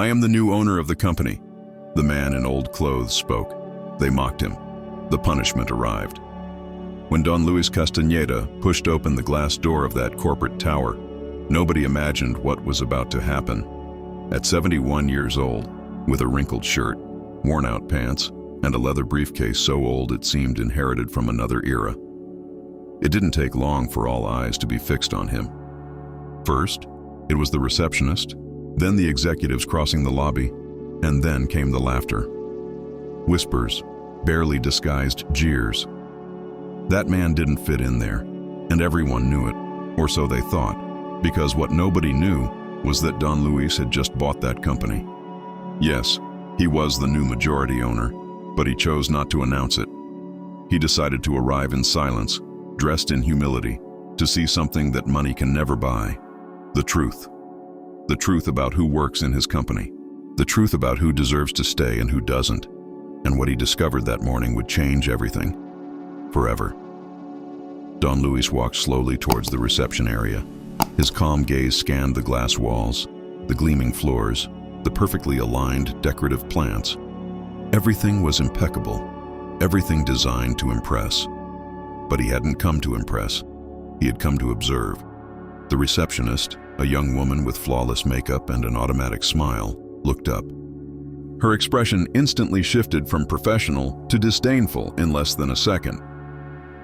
"I am the new owner of the company." The man in old clothes spoke. They mocked him. The punishment arrived. When Don Luis Castañeda pushed open the glass door of that corporate tower, nobody imagined what was about to happen. At 71 years old, with a wrinkled shirt, worn-out pants, and a leather briefcase so old it seemed inherited from another era, it didn't take long for all eyes to be fixed on him. First, it was the receptionist, then the executives crossing the lobby, and then came the laughter. Whispers, barely disguised jeers. That man didn't fit in there, and everyone knew it, or so they thought, because what nobody knew was that Don Luis had just bought that company. Yes, he was the new majority owner, but he chose not to announce it. He decided to arrive in silence, dressed in humility, to see something that money can never buy. The truth. The truth about who works in his company. The truth about who deserves to stay and who doesn't. And what he discovered that morning would change everything. Forever. Don Luis walked slowly towards the reception area. His calm gaze scanned the glass walls, the gleaming floors, the perfectly aligned decorative plants. Everything was impeccable, everything designed to impress. But he hadn't come to impress. He had come to observe. The receptionist, a young woman with flawless makeup and an automatic smile, looked up. Her expression instantly shifted from professional to disdainful in less than a second.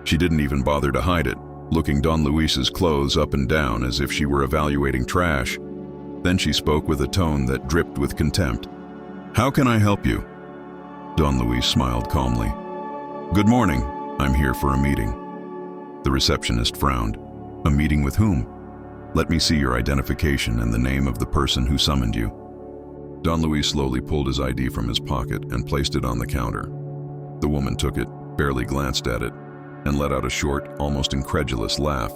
She didn't even bother to hide it, looking Don Luis's clothes up and down as if she were evaluating trash. Then she spoke with a tone that dripped with contempt. "How can I help you?" Don Luis smiled calmly. "Good morning. I'm here for a meeting." The receptionist frowned. "A meeting with whom?" "Let me see your identification and the name of the person who summoned you." Don Luis slowly pulled his ID from his pocket and placed it on the counter. The woman took it, barely glanced at it, and let out a short, almost incredulous laugh.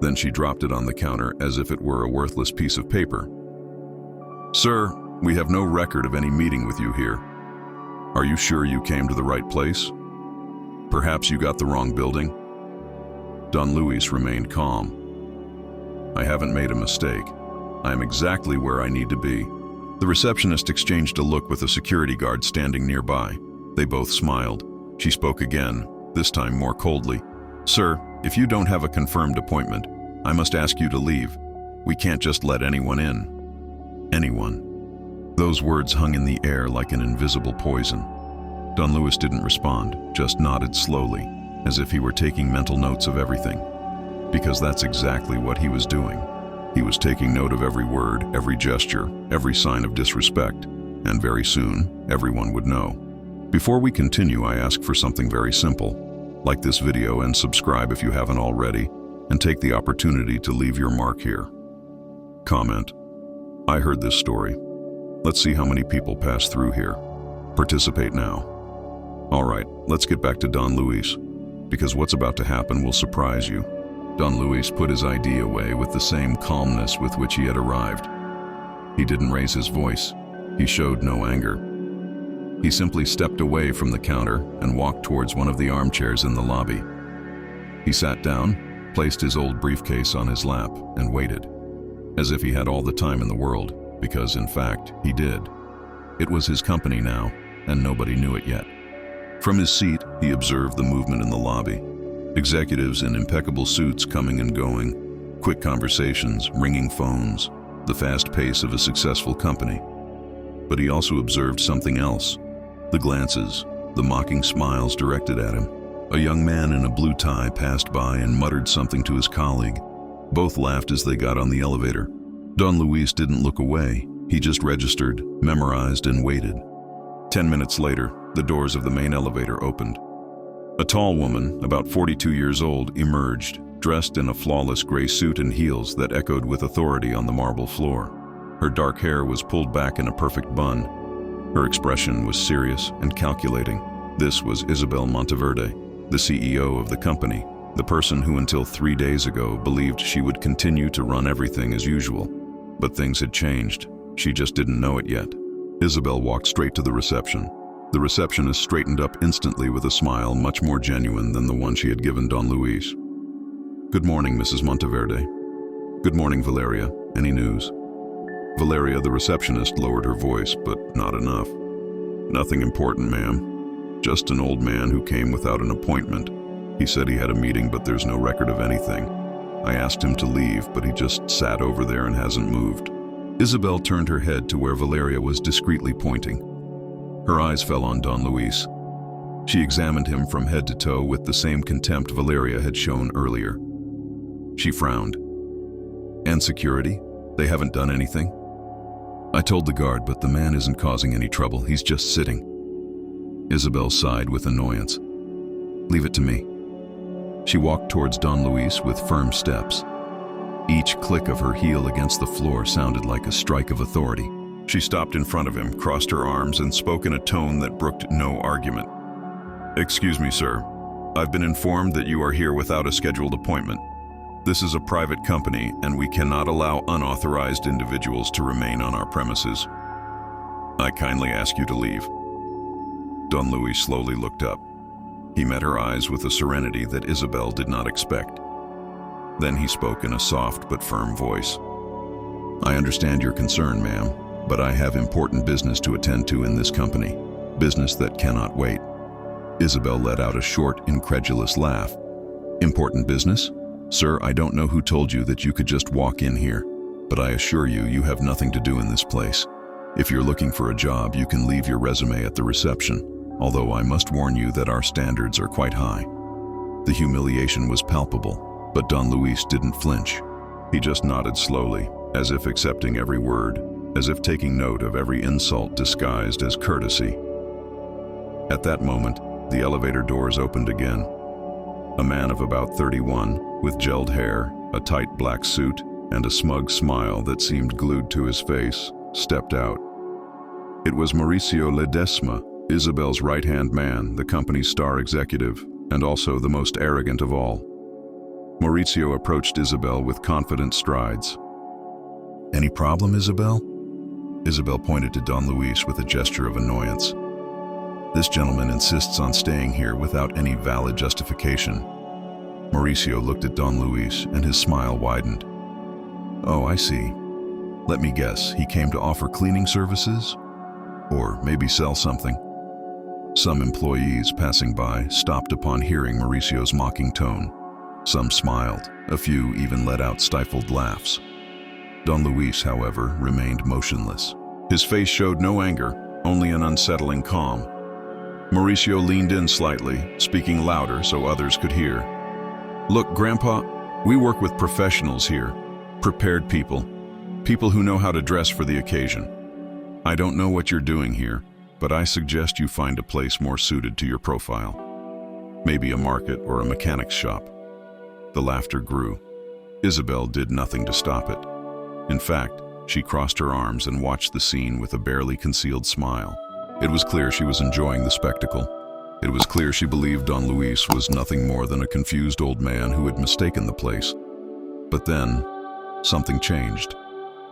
Then she dropped it on the counter as if it were a worthless piece of paper. "Sir, we have no record of any meeting with you here. Are you sure you came to the right place? Perhaps you got the wrong building?" Don Luis remained calm. "I haven't made a mistake. I am exactly where I need to be." The receptionist exchanged a look with a security guard standing nearby. They both smiled. She spoke again, this time more coldly. "Sir, if you don't have a confirmed appointment, I must ask you to leave. We can't just let anyone in." Anyone. Those words hung in the air like an invisible poison. Don Luis didn't respond, just nodded slowly, as if he were taking mental notes of everything. Because that's exactly what he was doing. He was taking note of every word, every gesture, every sign of disrespect, and very soon, everyone would know. Before we continue, I ask for something very simple. Like this video and subscribe if you haven't already, and take the opportunity to leave your mark here. Comment. "I heard this story. Let's see how many people pass through here. Participate now." All right, let's get back to Don Luis, because what's about to happen will surprise you. Don Luis put his ID away with the same calmness with which he had arrived. He didn't raise his voice. He showed no anger. He simply stepped away from the counter and walked towards one of the armchairs in the lobby. He sat down, placed his old briefcase on his lap, and waited, as if he had all the time in the world, because in fact, he did. It was his company now, and nobody knew it yet. From his seat, he observed the movement in the lobby. Executives in impeccable suits coming and going, quick conversations, ringing phones, the fast pace of a successful company. But he also observed something else. The glances, the mocking smiles directed at him. A young man in a blue tie passed by and muttered something to his colleague. Both laughed as they got on the elevator. Don Luis didn't look away. He just registered, memorized, and waited. 10 minutes later, the doors of the main elevator opened. A tall woman, about 42 years old, emerged, dressed in a flawless gray suit and heels that echoed with authority on the marble floor. Her dark hair was pulled back in a perfect bun. Her expression was serious and calculating. This was Isabel Monteverde, the CEO of the company, the person who until 3 days ago believed she would continue to run everything as usual. But things had changed. She just didn't know it yet. Isabel walked straight to the reception. The receptionist straightened up instantly with a smile much more genuine than the one she had given Don Luis. "Good morning, Mrs. Monteverde." "Good morning, Valeria. Any news?" Valeria, the receptionist, lowered her voice, but not enough. "Nothing important, ma'am. Just an old man who came without an appointment. He said he had a meeting, but there's no record of anything. I asked him to leave, but he just sat over there and hasn't moved." Isabel turned her head to where Valeria was discreetly pointing. Her eyes fell on Don Luis. She examined him from head to toe with the same contempt Valeria had shown earlier. She frowned. "And security? They haven't done anything?" "I told the guard, but the man isn't causing any trouble. He's just sitting." Isabel sighed with annoyance. "Leave it to me." She walked towards Don Luis with firm steps. Each click of her heel against the floor sounded like a strike of authority. She stopped in front of him, crossed her arms, and spoke in a tone that brooked no argument. "Excuse me, sir. I've been informed that you are here without a scheduled appointment. This is a private company, and we cannot allow unauthorized individuals to remain on our premises. I kindly ask you to leave." Don Luis slowly looked up. He met her eyes with a serenity that Isabel did not expect. Then he spoke in a soft but firm voice. "I understand your concern, ma'am, but I have important business to attend to in this company, business that cannot wait." Isabel let out a short, incredulous laugh. "Important business? Sir, I don't know who told you that you could just walk in here, but I assure you, you have nothing to do in this place. If you're looking for a job, you can leave your resume at the reception, although I must warn you that our standards are quite high." The humiliation was palpable, but Don Luis didn't flinch. He just nodded slowly, as if accepting every word, as if taking note of every insult disguised as courtesy. At that moment, the elevator doors opened again. A man of about 31, with gelled hair, a tight black suit, and a smug smile that seemed glued to his face, stepped out. It was Mauricio Ledesma, Isabel's right-hand man, the company's star executive, and also the most arrogant of all. Mauricio approached Isabel with confident strides. "Any problem, Isabel?" Isabel pointed to Don Luis with a gesture of annoyance. "This gentleman insists on staying here without any valid justification." Mauricio looked at Don Luis, and his smile widened. "Oh, I see. Let me guess, he came to offer cleaning services? Or maybe sell something?" Some employees passing by stopped upon hearing Mauricio's mocking tone. Some smiled, a few even let out stifled laughs. Don Luis, however, remained motionless. His face showed no anger, only an unsettling calm. Mauricio leaned in slightly, speaking louder so others could hear. "Look, Grandpa, we work with professionals here, prepared people, people who know how to dress for the occasion. I don't know what you're doing here, but I suggest you find a place more suited to your profile. Maybe a market or a mechanic's shop." The laughter grew. Isabel did nothing to stop it. In fact, she crossed her arms and watched the scene with a barely concealed smile. It was clear she was enjoying the spectacle. It was clear she believed Don Luis was nothing more than a confused old man who had mistaken the place. But then, something changed.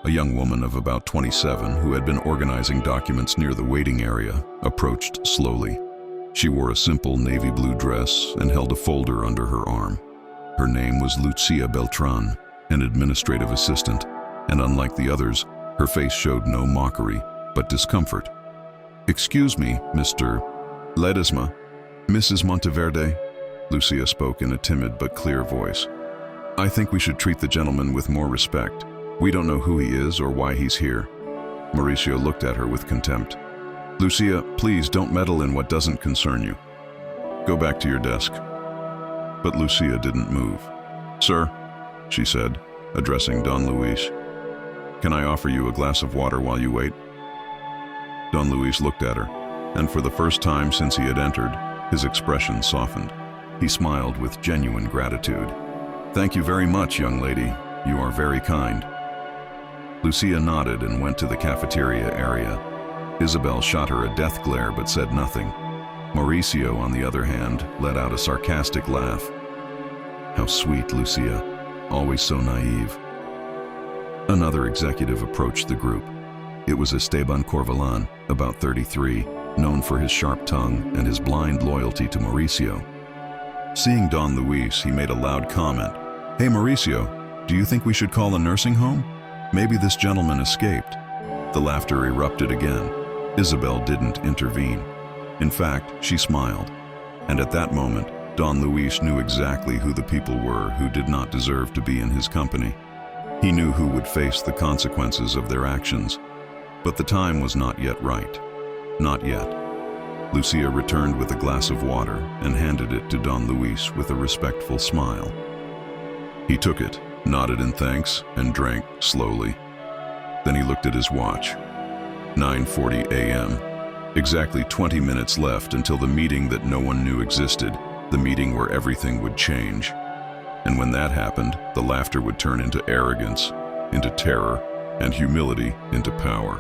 A young woman of about 27, who had been organizing documents near the waiting area, approached slowly. She wore a simple navy blue dress and held a folder under her arm. Her name was Lucia Beltran, an administrative assistant, and unlike the others, her face showed no mockery, but discomfort. "Excuse me, Mr. Ledesma, Mrs. Monteverde," Lucia spoke in a timid but clear voice. "I think we should treat the gentleman with more respect. We don't know who he is or why he's here." Mauricio looked at her with contempt. "Lucia, please don't meddle in what doesn't concern you. Go back to your desk." But Lucia didn't move. "Sir," she said, addressing Don Luis, "can I offer you a glass of water while you wait?" Don Luis looked at her, and for the first time since he had entered, his expression softened. He smiled with genuine gratitude. "Thank you very much, young lady. You are very kind." Lucia nodded and went to the cafeteria area. Isabel shot her a death glare but said nothing. Mauricio, on the other hand, let out a sarcastic laugh. How sweet, Lucia, always so naive. Another executive approached the group. It was Esteban Corvalan, about 33, known for his sharp tongue and his blind loyalty to Mauricio. Seeing Don Luis, he made a loud comment. "Hey Mauricio, do you think we should call a nursing home?" Maybe this gentleman escaped. The laughter erupted again. Isabel didn't intervene. In fact, she smiled. And at that moment, Don Luis knew exactly who the people were who did not deserve to be in his company. He knew who would face the consequences of their actions. But the time was not yet right. Not yet. Lucia returned with a glass of water and handed it to Don Luis with a respectful smile. He took it, nodded in thanks, and drank slowly. Then he looked at his watch. 9:40 a.m. Exactly 20 minutes left until the meeting that no one knew existed, the meeting where everything would change. And when that happened, the laughter would turn into arrogance, into terror, and humility into power.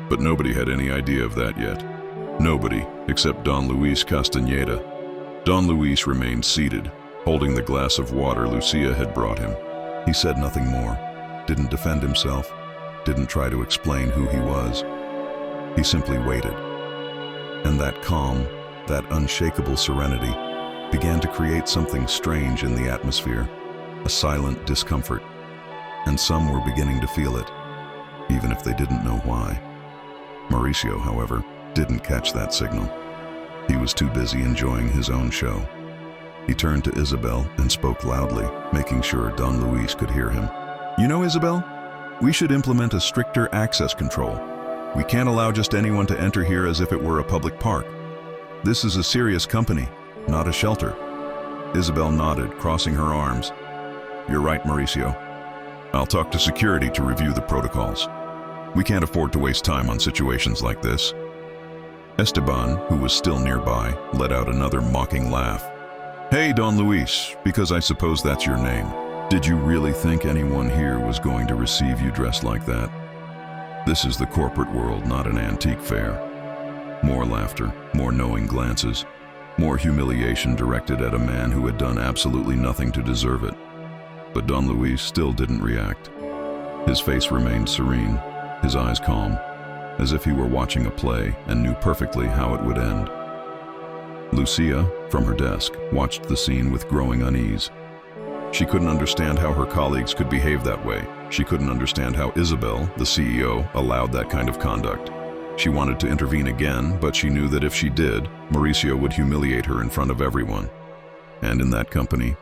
But nobody had any idea of that yet. Nobody, except Don Luis Castañeda. Don Luis remained seated, holding the glass of water Lucia had brought him. He said nothing more, didn't defend himself, didn't try to explain who he was. He simply waited. And that calm, that unshakable serenity, began to create something strange in the atmosphere, a silent discomfort. And some were beginning to feel it, even if they didn't know why. Mauricio, however, didn't catch that signal. He was too busy enjoying his own show. He turned to Isabel and spoke loudly, making sure Don Luis could hear him. "You know, Isabel, we should implement a stricter access control. We can't allow just anyone to enter here as if it were a public park. This is a serious company, not a shelter." Isabel nodded, crossing her arms. "You're right, Mauricio. I'll talk to security to review the protocols. We can't afford to waste time on situations like this." Esteban, who was still nearby, let out another mocking laugh. "Hey, Don Luis, because I suppose that's your name. Did you really think anyone here was going to receive you dressed like that? This is the corporate world, not an antique fair." More laughter, more knowing glances, more humiliation directed at a man who had done absolutely nothing to deserve it. But Don Luis still didn't react. His face remained serene, his eyes calm, as if he were watching a play and knew perfectly how it would end. Lucia, from her desk, watched the scene with growing unease. She couldn't understand how her colleagues could behave that way. She couldn't understand how Isabel, the CEO, allowed that kind of conduct. She wanted to intervene again, but she knew that if she did, Mauricio would humiliate her in front of everyone. And in that company,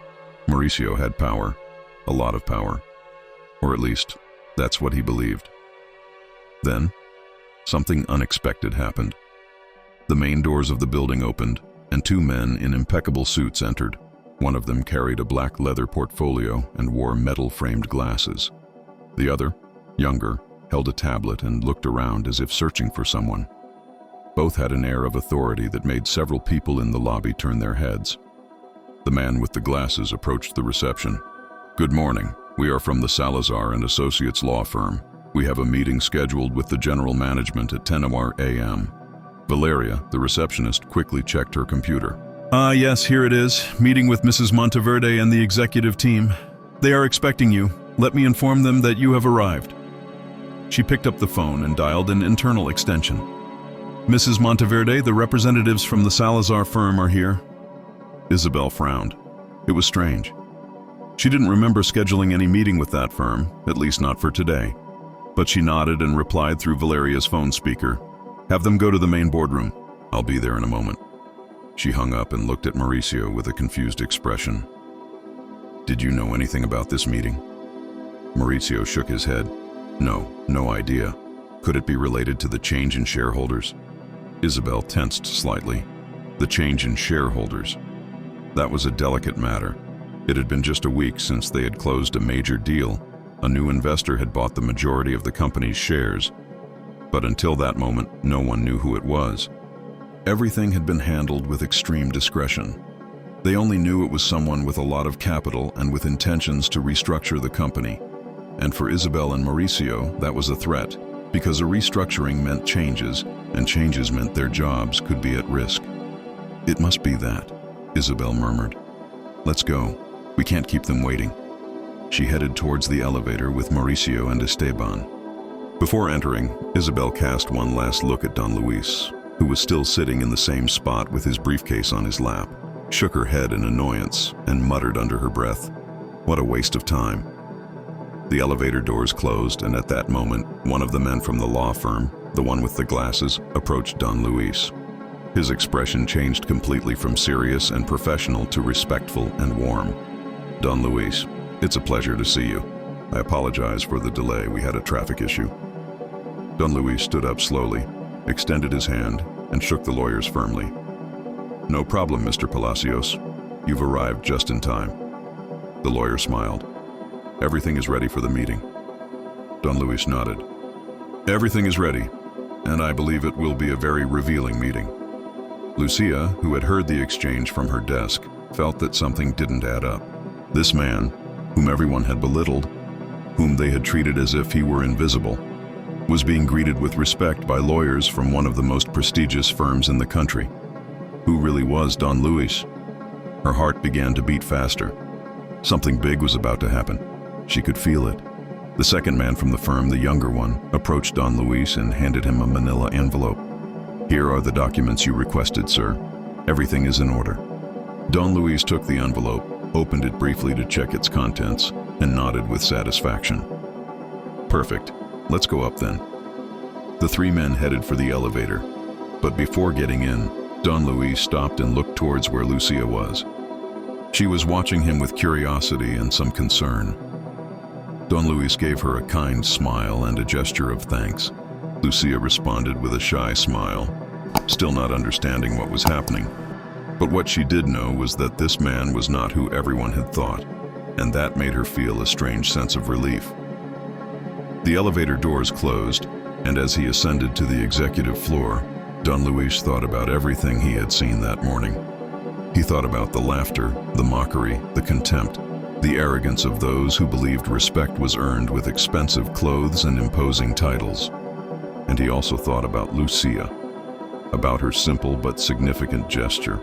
Mauricio had power, a lot of power. Or at least, that's what he believed. Then, something unexpected happened. The main doors of the building opened, and two men in impeccable suits entered. One of them carried a black leather portfolio and wore metal-framed glasses. The other, younger, held a tablet and looked around as if searching for someone. Both had an air of authority that made several people in the lobby turn their heads. The man with the glasses approached the reception. "Good morning. We are from the Salazar and Associates law firm. We have a meeting scheduled with the general management at 10 a.m. Valeria, the receptionist, quickly checked her computer. Yes, here it is. Meeting with Mrs. Monteverde and the executive team. They are expecting you. Let me inform them that you have arrived." She picked up the phone and dialed an internal extension. "Mrs. Monteverde, the representatives from the Salazar firm are here." Isabel frowned. It was strange. She didn't remember scheduling any meeting with that firm, at least not for today. But she nodded and replied through Valeria's phone speaker. "Have them go to the main boardroom. I'll be there in a moment." She hung up and looked at Mauricio with a confused expression. "Did you know anything about this meeting?" Mauricio shook his head. No idea. Could it be related to the change in shareholders?" Isabel tensed slightly. The change in shareholders. That was a delicate matter. It had been just a week since they had closed a major deal. A new investor had bought the majority of the company's shares. But until that moment, no one knew who it was. Everything had been handled with extreme discretion. They only knew it was someone with a lot of capital and with intentions to restructure the company. And for Isabel and Mauricio, that was a threat, because a restructuring meant changes, and changes meant their jobs could be at risk. "It must be that," Isabel murmured. "Let's go. We can't keep them waiting." She headed towards the elevator with Mauricio and Esteban. Before entering, Isabel cast one last look at Don Luis, who was still sitting in the same spot with his briefcase on his lap, shook her head in annoyance, and muttered under her breath, "What a waste of time." The elevator doors closed, and at that moment, one of the men from the law firm, the one with the glasses, approached Don Luis. His expression changed completely from serious and professional to respectful and warm. "Don Luis, it's a pleasure to see you. I apologize for the delay. We had a traffic issue." Don Luis stood up slowly, extended his hand, and shook the lawyers firmly. "No problem, Mr. Palacios. You've arrived just in time." The lawyer smiled. "Everything is ready for the meeting." Don Luis nodded. "Everything is ready, and I believe it will be a very revealing meeting." Lucia, who had heard the exchange from her desk, felt that something didn't add up. This man, whom everyone had belittled, whom they had treated as if he were invisible, was being greeted with respect by lawyers from one of the most prestigious firms in the country. Who really was Don Luis? Her heart began to beat faster. Something big was about to happen. She could feel it. The second man from the firm, the younger one, approached Don Luis and handed him a manila envelope. "Here are the documents you requested, sir. Everything is in order." Don Luis took the envelope, opened it briefly to check its contents, and nodded with satisfaction. "Perfect. Let's go up then." The three men headed for the elevator, but before getting in, Don Luis stopped and looked towards where Lucia was. She was watching him with curiosity and some concern. Don Luis gave her a kind smile and a gesture of thanks. Lucia responded with a shy smile, still not understanding what was happening. But what she did know was that this man was not who everyone had thought, and that made her feel a strange sense of relief. The elevator doors closed, and as he ascended to the executive floor, Don Luis thought about everything he had seen that morning. He thought about the laughter, the mockery, the contempt, the arrogance of those who believed respect was earned with expensive clothes and imposing titles. And he also thought about Lucia, about her simple but significant gesture,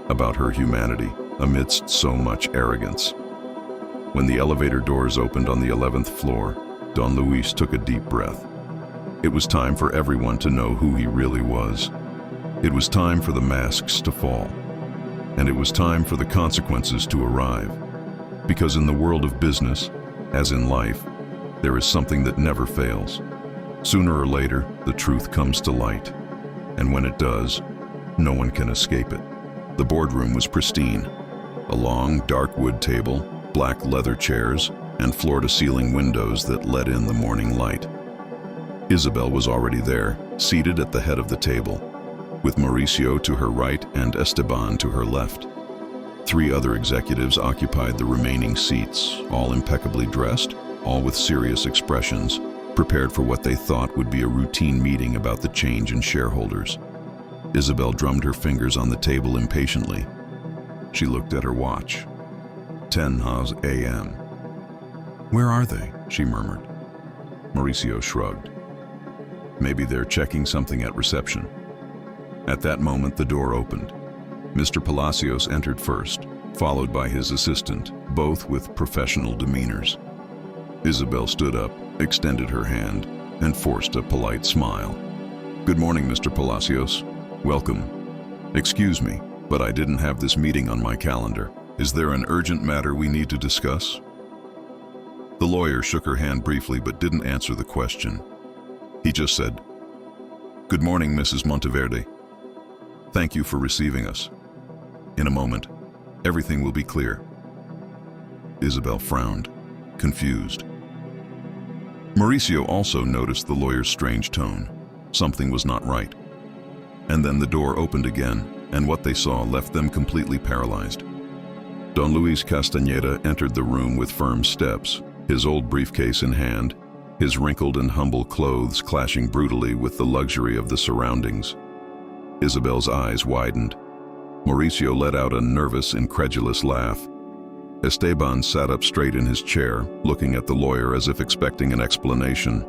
about her humanity amidst so much arrogance. When the elevator doors opened on the 11th floor, Don Luis took a deep breath. It was time for everyone to know who he really was. It was time for the masks to fall. And it was time for the consequences to arrive. Because in the world of business, as in life, there is something that never fails. Sooner or later, the truth comes to light. And when it does, no one can escape it. The boardroom was pristine. A long, dark wood table, black leather chairs, and floor-to-ceiling windows that let in the morning light. Isabel was already there, seated at the head of the table, with Mauricio to her right and Esteban to her left. Three other executives occupied the remaining seats, all impeccably dressed, all with serious expressions, prepared for what they thought would be a routine meeting about the change in shareholders. Isabel drummed her fingers on the table impatiently. She looked at her watch. 10 a.m. "Where are they?" she murmured. Mauricio shrugged. "Maybe they're checking something at reception." At that moment, the door opened. Mr. Palacios entered first, followed by his assistant, both with professional demeanors. Isabel stood up, extended her hand, and forced a polite smile. "Good morning, Mr. Palacios. Welcome. Excuse me, but I didn't have this meeting on my calendar. Is there an urgent matter we need to discuss?" The lawyer shook her hand briefly but didn't answer the question. He just said, "Good morning, Mrs. Monteverde. Thank you for receiving us. In a moment, everything will be clear." Isabel frowned, confused. Mauricio also noticed the lawyer's strange tone. Something was not right. And then the door opened again, and what they saw left them completely paralyzed. Don Luis Castañeda entered the room with firm steps, his old briefcase in hand, his wrinkled and humble clothes clashing brutally with the luxury of the surroundings. Isabel's eyes widened. Mauricio let out a nervous, incredulous laugh. Esteban sat up straight in his chair, looking at the lawyer as if expecting an explanation.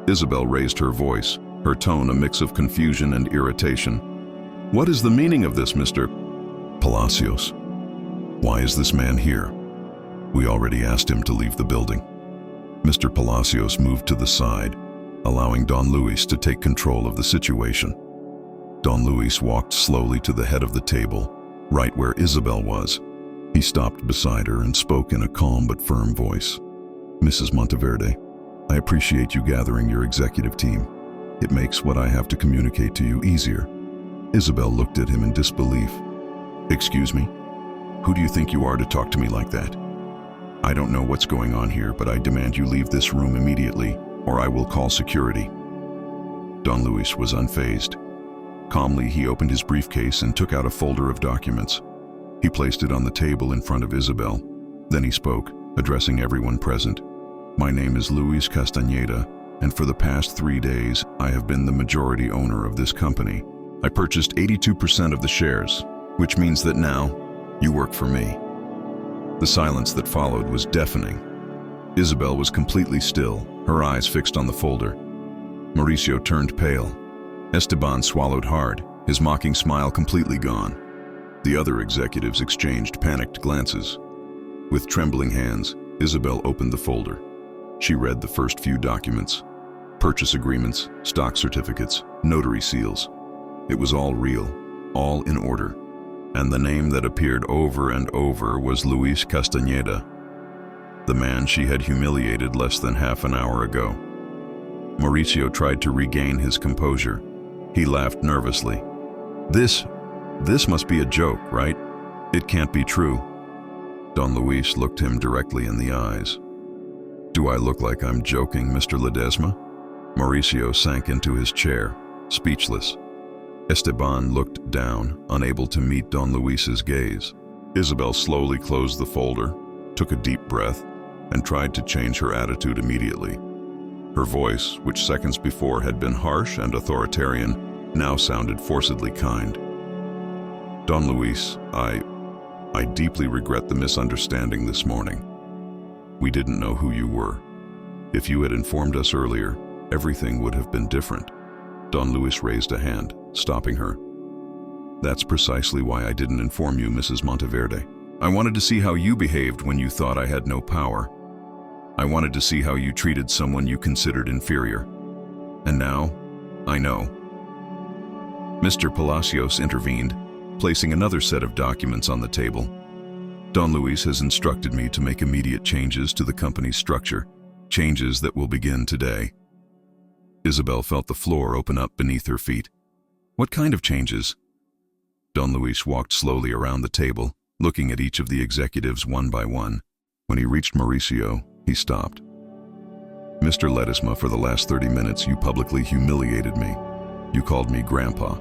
Isabel raised her voice, her tone a mix of confusion and irritation. "What is the meaning of this, Mr. Palacios? Why is this man here? We already asked him to leave the building." Mr. Palacios moved to the side, allowing Don Luis to take control of the situation. Don Luis walked slowly to the head of the table, right where Isabel was. He stopped beside her and spoke in a calm but firm voice. Mrs. Monteverde, I appreciate you gathering your executive team. It makes what I have to communicate to you easier. Isabel looked at him in disbelief. Excuse me? Who do you think you are to talk to me like that? I don't know what's going on here, but I demand you leave this room immediately, or I will call security. Don Luis was unfazed. Calmly, he opened his briefcase and took out a folder of documents. He placed it on the table in front of Isabel. Then he spoke, addressing everyone present. My name is Luis Castañeda, and for the past 3 days, I have been the majority owner of this company. I purchased 82% of the shares, which means that now, you work for me. The silence that followed was deafening. Isabel was completely still, her eyes fixed on the folder. Mauricio turned pale. Esteban swallowed hard, his mocking smile completely gone. The other executives exchanged panicked glances. With trembling hands, Isabel opened the folder. She read the first few documents: purchase agreements, stock certificates, notary seals. It was all real, all in order. And the name that appeared over and over was Luis Castañeda, the man she had humiliated less than half an hour ago. Mauricio tried to regain his composure. He laughed nervously. This must be a joke, right? It can't be true. Don Luis looked him directly in the eyes. Do I look like I'm joking, Mr. Ledesma? Mauricio sank into his chair, speechless. Esteban looked down, unable to meet Don Luis's gaze. Isabel slowly closed the folder, took a deep breath, and tried to change her attitude immediately. Her voice, which seconds before had been harsh and authoritarian, now sounded forcedly kind. Don Luis, I deeply regret the misunderstanding this morning. We didn't know who you were. If you had informed us earlier, everything would have been different. Don Luis raised a hand, stopping her. That's precisely why I didn't inform you, Mrs. Monteverde. I wanted to see how you behaved when you thought I had no power. I wanted to see how you treated someone you considered inferior. And now, I know. Mr. Palacios intervened, placing another set of documents on the table. Don Luis has instructed me to make immediate changes to the company's structure, changes that will begin today. Isabel felt the floor open up beneath her feet. What kind of changes? Don Luis walked slowly around the table, looking at each of the executives one by one. When he reached Mauricio, he stopped. Mr. Ledesma, for the last 30 minutes, you publicly humiliated me. You called me Grandpa,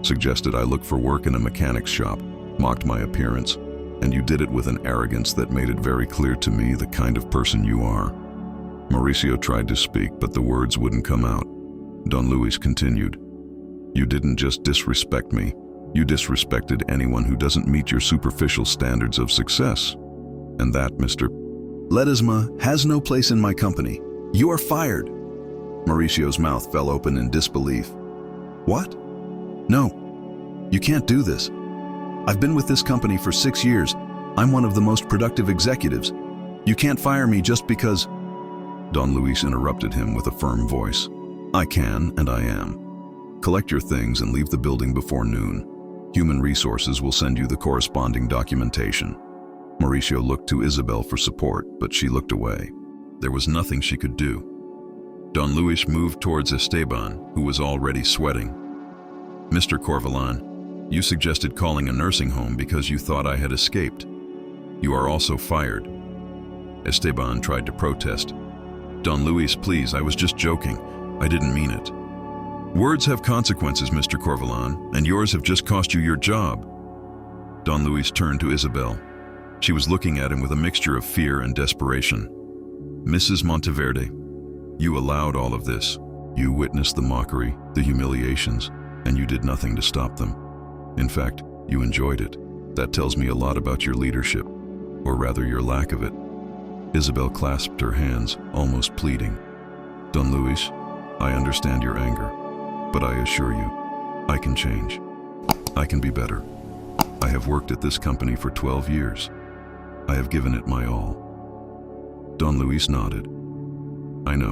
suggested I look for work in a mechanic's shop, mocked my appearance, and you did it with an arrogance that made it very clear to me the kind of person you are. Mauricio tried to speak, but the words wouldn't come out. Don Luis continued. You didn't just disrespect me, you disrespected anyone who doesn't meet your superficial standards of success. And that, Mr. Ledesma, has no place in my company. You are fired. Mauricio's mouth fell open in disbelief. What? No, you can't do this. I've been with this company for 6 years. I'm one of the most productive executives. You can't fire me just because... Don Luis interrupted him with a firm voice. I can, and I am. Collect your things and leave the building before noon. Human Resources will send you the corresponding documentation. Mauricio looked to Isabel for support, but she looked away. There was nothing she could do. Don Luis moved towards Esteban, who was already sweating. Mr. Corvalán, you suggested calling a nursing home because you thought I had escaped. You are also fired. Esteban tried to protest. Don Luis, please, I was just joking. I didn't mean it. Words have consequences, Mr. Corvalán, and yours have just cost you your job. Don Luis turned to Isabel. She was looking at him with a mixture of fear and desperation. Mrs. Monteverde, you allowed all of this. You witnessed the mockery, the humiliations, and you did nothing to stop them. In fact, you enjoyed it. That tells me a lot about your leadership, or rather your lack of it. Isabel clasped her hands, almost pleading. Don Luis, I understand your anger, but I assure you, I can change. I can be better. I have worked at this company for 12 years. I have given it my all. Don Luis nodded. I know,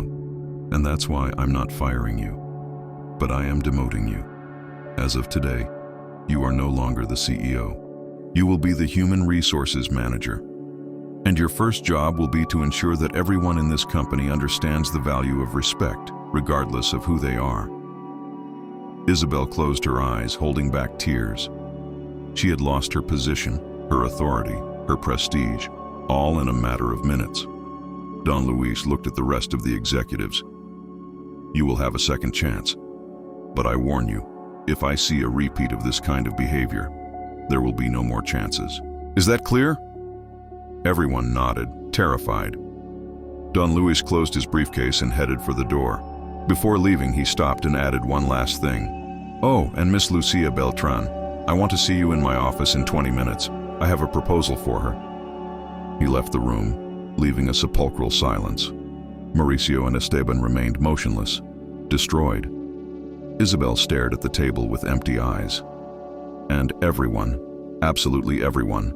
and that's why I'm not firing you, but I am demoting you. As of today, you are no longer the CEO. You will be the Human Resources Manager. And your first job will be to ensure that everyone in this company understands the value of respect, regardless of who they are." Isabel closed her eyes, holding back tears. She had lost her position, her authority, her prestige, all in a matter of minutes. Don Luis looked at the rest of the executives. "You will have a second chance. But I warn you, if I see a repeat of this kind of behavior, there will be no more chances. Is that clear?" Everyone nodded, terrified. Don Luis closed his briefcase and headed for the door. Before leaving, he stopped and added one last thing. "Oh, and Miss Lucia Beltran, I want to see you in my office in 20 minutes. I have a proposal for her." He left the room, leaving a sepulchral silence. Mauricio and Esteban remained motionless, destroyed. Isabel stared at the table with empty eyes. And everyone, absolutely everyone,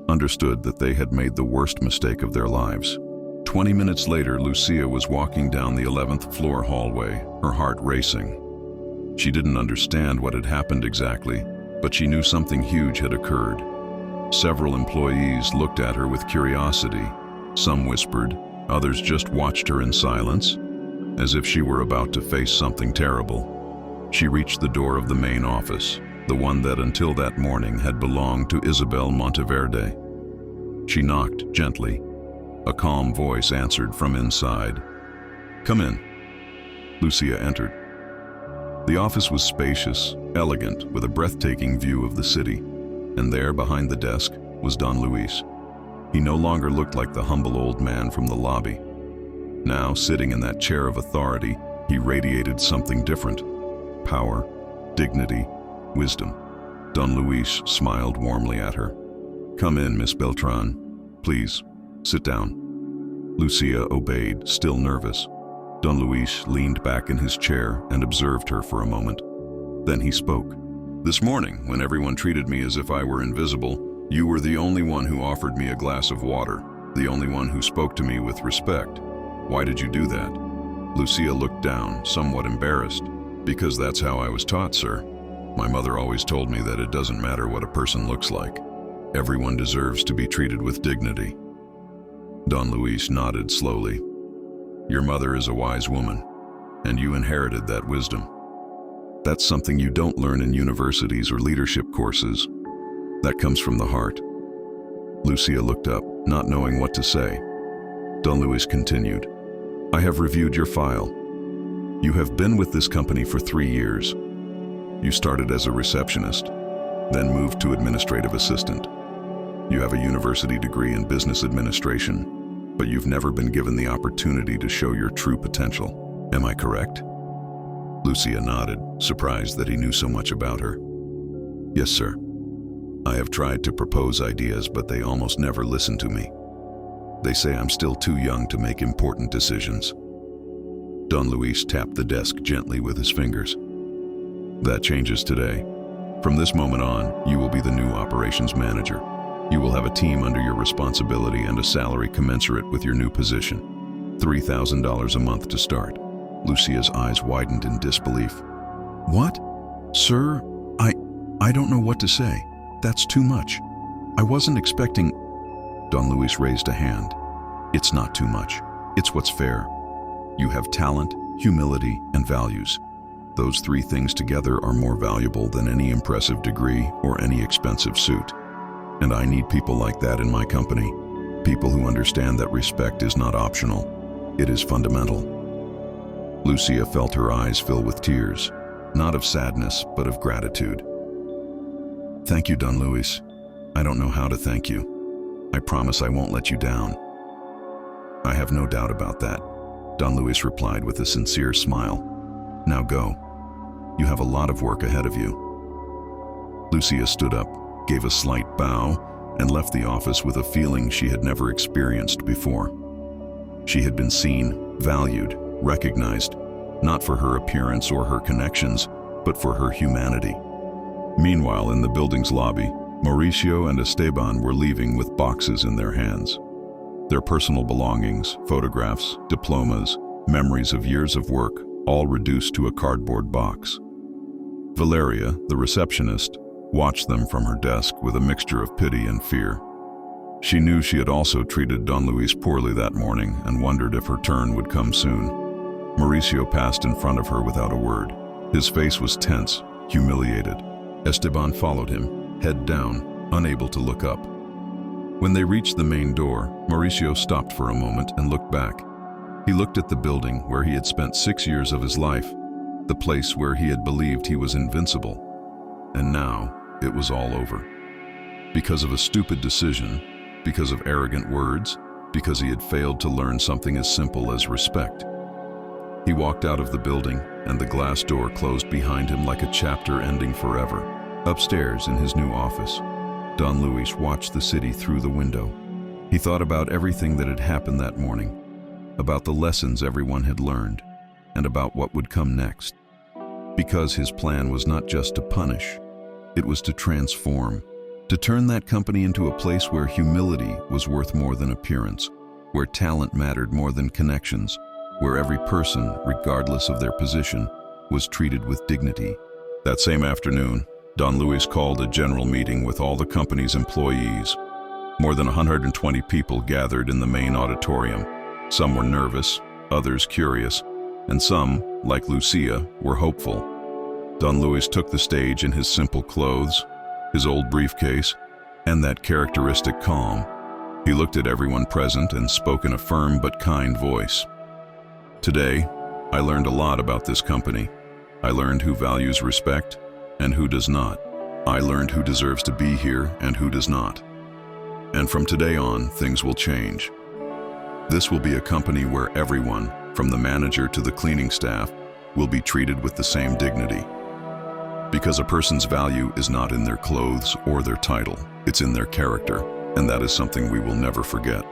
understood that they had made the worst mistake of their lives. 20 minutes later, Lucia was walking down the 11th floor hallway, her heart racing. She didn't understand what had happened exactly, but she knew something huge had occurred. Several employees looked at her with curiosity. Some whispered, others just watched her in silence, as if she were about to face something terrible. She reached the door of the main office, the one that until that morning had belonged to Isabel Monteverde. She knocked gently. A calm voice answered from inside. "Come in." Lucia entered. The office was spacious, elegant, with a breathtaking view of the city, and there, behind the desk, was Don Luis. He no longer looked like the humble old man from the lobby. Now, sitting in that chair of authority, he radiated something different. Power, dignity, wisdom. Don Luis smiled warmly at her. "Come in, Miss Beltran. Please, sit down." Lucia obeyed, still nervous. Don Luis leaned back in his chair and observed her for a moment. Then he spoke. "This morning, when everyone treated me as if I were invisible, you were the only one who offered me a glass of water, the only one who spoke to me with respect. Why did you do that?" Lucia looked down, somewhat embarrassed. "Because that's how I was taught, sir. My mother always told me that it doesn't matter what a person looks like. Everyone deserves to be treated with dignity." Don Luis nodded slowly. "Your mother is a wise woman, and you inherited that wisdom. That's something you don't learn in universities or leadership courses. That comes from the heart." Lucia looked up, not knowing what to say. Don Luis continued, "I have reviewed your file. You have been with this company for 3 years. You started as a receptionist, then moved to administrative assistant. You have a university degree in business administration, but you've never been given the opportunity to show your true potential. Am I correct?" Lucia nodded, surprised that he knew so much about her. "Yes, sir. I have tried to propose ideas, but they almost never listen to me. They say I'm still too young to make important decisions." Don Luis tapped the desk gently with his fingers. "That changes today. From this moment on, you will be the new operations manager. You will have a team under your responsibility and a salary commensurate with your new position. $3,000 a month to start." Lucia's eyes widened in disbelief. "What? Sir, I don't know what to say. That's too much. I wasn't expecting—" Don Luis raised a hand. "It's not too much. It's what's fair. You have talent, humility, and values. Those 3 things together are more valuable than any impressive degree or any expensive suit. And I need people like that in my company. People who understand that respect is not optional. It is fundamental." Lucia felt her eyes fill with tears, not of sadness, but of gratitude. "Thank you, Don Luis. I don't know how to thank you. I promise I won't let you down." "I have no doubt about that," Don Luis replied with a sincere smile. "Now go. You have a lot of work ahead of you." Lucia stood up, gave a slight bow, and left the office with a feeling she had never experienced before. She had been seen, valued, recognized, not for her appearance or her connections, but for her humanity. Meanwhile, in the building's lobby, Mauricio and Esteban were leaving with boxes in their hands. Their personal belongings, photographs, diplomas, memories of years of work, all reduced to a cardboard box. Valeria, the receptionist, watched them from her desk with a mixture of pity and fear. She knew she had also treated Don Luis poorly that morning and wondered if her turn would come soon. Mauricio passed in front of her without a word. His face was tense, humiliated. Esteban followed him, head down, unable to look up. When they reached the main door, Mauricio stopped for a moment and looked back. He looked at the building where he had spent 6 years of his life, the place where he had believed he was invincible. And now, it was all over. Because of a stupid decision, because of arrogant words, because he had failed to learn something as simple as respect. He walked out of the building, and the glass door closed behind him like a chapter ending forever. Upstairs in his new office, Don Luis watched the city through the window. He thought about everything that had happened that morning, about the lessons everyone had learned, and about what would come next. Because his plan was not just to punish, it was to transform, to turn that company into a place where humility was worth more than appearance, where talent mattered more than connections, where every person, regardless of their position, was treated with dignity. That same afternoon, Don Luis called a general meeting with all the company's employees. More than 120 people gathered in the main auditorium. Some were nervous, others curious, and some, like Lucia, were hopeful. Don Luis took the stage in his simple clothes, his old briefcase, and that characteristic calm. He looked at everyone present and spoke in a firm but kind voice. Today, I learned a lot about this company. I learned who values respect and who does not. I learned who deserves to be here and who does not. And from today on, things will change. This will be a company where everyone, from the manager to the cleaning staff, will be treated with the same dignity. Because a person's value is not in their clothes or their title, it's in their character, and that is something we will never forget.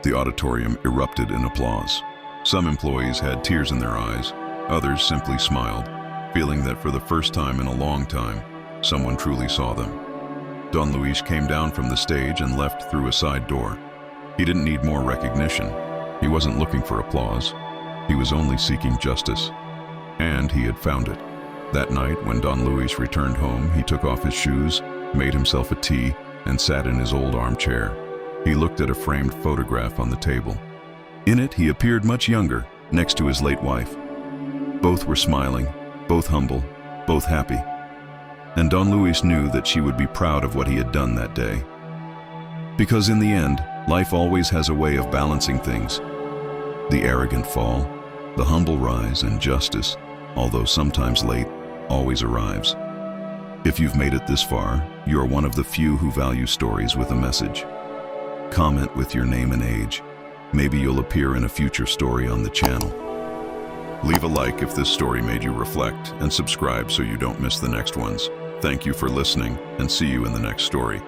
The auditorium erupted in applause. Some employees had tears in their eyes, others simply smiled, feeling that for the first time in a long time, someone truly saw them. Don Luis came down from the stage and left through a side door. He didn't need more recognition. He wasn't looking for applause. He was only seeking justice. And he had found it. That night, when Don Luis returned home, he took off his shoes, made himself a tea, and sat in his old armchair. He looked at a framed photograph on the table. In it, he appeared much younger, next to his late wife. Both were smiling, both humble, both happy. And Don Luis knew that she would be proud of what he had done that day. Because in the end, life always has a way of balancing things. The arrogant fall, the humble rise, and justice, although sometimes late, always arrives. If you've made it this far, you're one of the few who value stories with a message. Comment with your name and age. Maybe you'll appear in a future story on the channel. Leave a like if this story made you reflect, and subscribe so you don't miss the next ones. Thank you for listening, and see you in the next story.